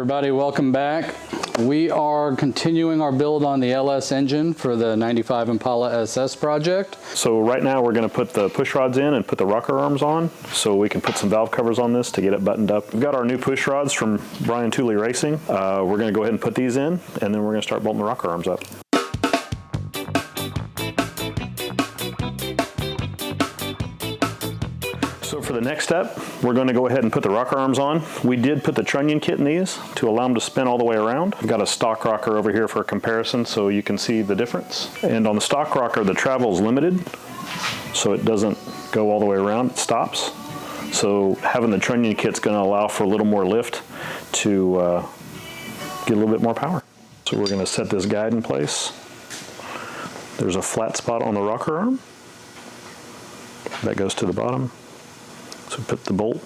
everybody, welcome back. We are continuing our build on the LS engine for the 95 Impala SS project. So right now we're going to put the push rods in and put the rocker arms on so we can put some valve covers on this to get it buttoned up. We've got our new push rods from Brian Tooley Racing. We're going to go ahead and put these in, and then we're going to start bolting the rocker arms up. So for the next step, we're going to go ahead and put the rocker arms on. We did put the trunnion kit in these to allow them to spin all the way around. I've got a stock rocker over here for a comparison so you can see the difference. And on the stock rocker, the travel is limited, so it doesn't go all the way around, it stops. So having the trunnion kit's going to allow for a little more lift to get a little bit more power. So we're going to set this guide in place. There's a flat spot on the rocker arm. That goes to the bottom. So put the bolt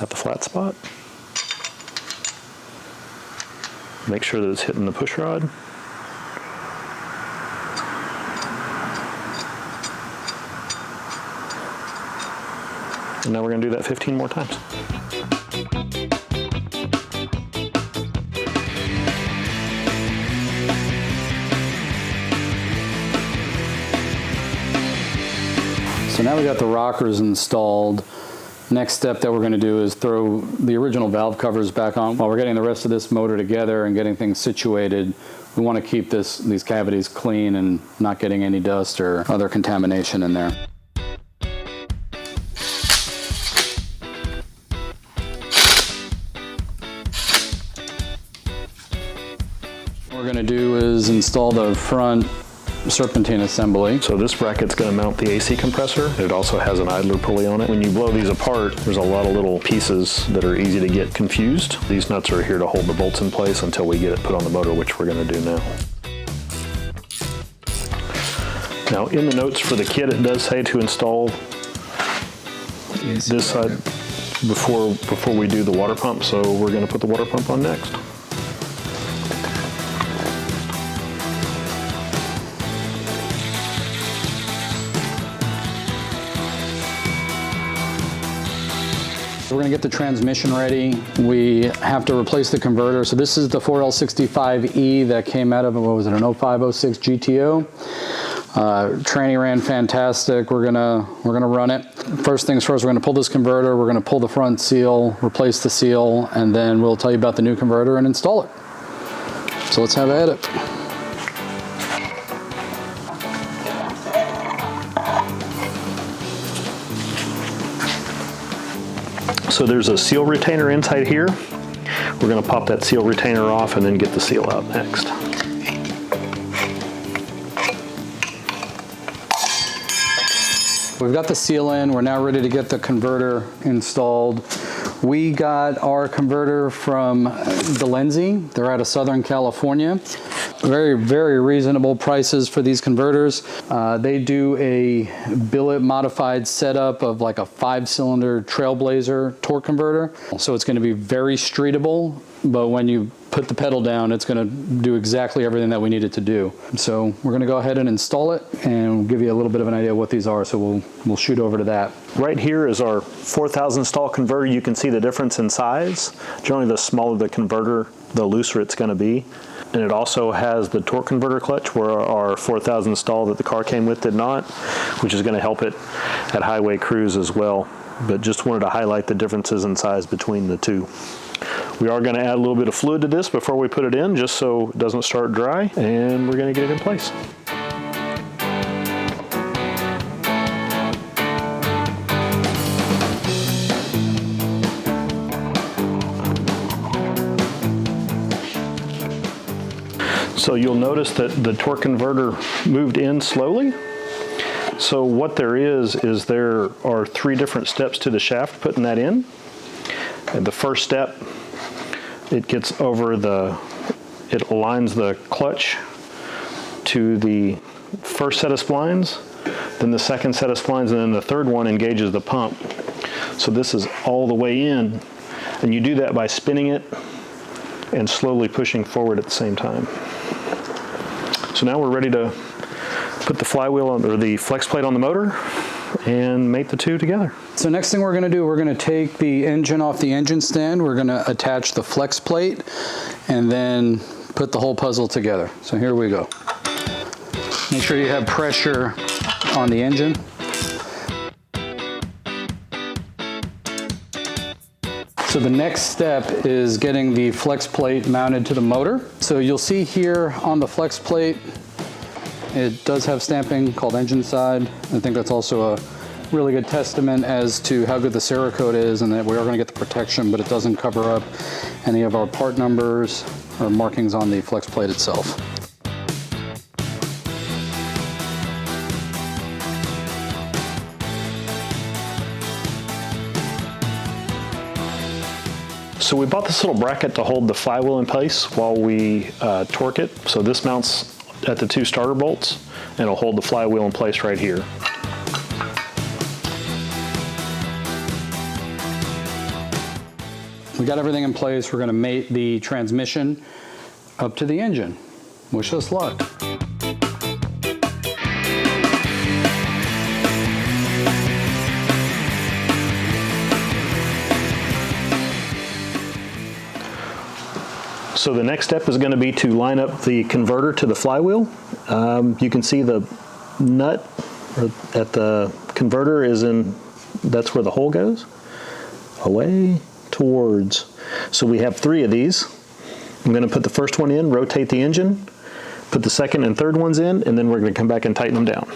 at the flat spot. Make sure that it's hitting the push rod. And now we're going to do that 15 more times. So now we got the rockers installed. Next step that we're going to do is throw the original valve covers back on. While we're getting the rest of this motor together and getting things situated, we want to keep these cavities clean and not getting any dust or other contamination in there. What we're going to do is install the front serpentine assembly. So this bracket's going to mount the AC compressor. It also has an idler pulley on it. When you blow these apart, there's a lot of little pieces that are easy to get confused. These nuts are here to hold the bolts in place until we get it put on the motor, which we're going to do now. Now in the notes for the kit, it does say to install this side before we do the water pump, so we're going to put the water pump on next. We're going to get the transmission ready. We have to replace the converter. So this is the 4L65E that came out of, what was it, an 0506 GTO. Tranny ran fantastic. We're gonna run it. First things first, we're gonna pull this converter. We're gonna pull the front seal, replace the seal, and then we'll tell you about the new converter and install it. So let's have at it. So there's a seal retainer inside here. We're going to pop that seal retainer off and then get the seal out next. We've got the seal in. We're now ready to get the converter installed. We got our converter from Delancey. They're out of Southern California. Very, very reasonable prices for these converters. They do a billet modified setup of like a 5-cylinder Trailblazer torque converter. So it's going to be very streetable, but when you put the pedal down, it's going to do exactly everything that we need it to do. So we're going to go ahead and install it and we'll give you a little bit of an idea of what these are. So we'll shoot over to that. Right here is our 4,000 stall converter. You can see the difference in size. Generally, the smaller the converter, the looser it's going to be. And it also has the torque converter clutch, where our 4,000 stall that the car came with did not, which is going to help it at highway cruise as well. But just wanted to highlight the differences in size between the two. We are going to add a little bit of fluid to this before we put it in, just so it doesn't start dry, and we're going to get it in place. So you'll notice that the torque converter moved in slowly. So what there is there are 3 different steps to the shaft putting that in. And the first step, it gets over it aligns the clutch to the first set of splines, then the second set of splines, and then the third one engages the pump. So this is all the way in, and you do that by spinning it and slowly pushing forward at the same time. So now we're ready to put the flywheel or the flex plate on the motor and mate the two together. So next thing we're going to do, we're going to take the engine off the engine stand. We're going to attach the flex plate and then put the whole puzzle together. So here we go. Make sure you have pressure on the engine. So the next step is getting the flex plate mounted to the motor. So you'll see here on the flex plate, it does have stamping called engine side. I think that's also a really good testament as to how good the Cerakote is, and that we are going to get the protection, but it doesn't cover up any of our part numbers or markings on the flex plate itself. So we bought this little bracket to hold the flywheel in place while we torque it. So this mounts at the 2 starter bolts and it'll hold the flywheel in place right here. We got everything in place. We're going to mate the transmission up to the engine. Wish us luck. So the next step is going to be to line up the converter to the flywheel. You can see the nut at the converter is in, that's where the hole goes, away towards. So we have 3 of these. I'm going to put the first one in, rotate the engine, put the second and third ones in, and then we're going to come back and tighten them down.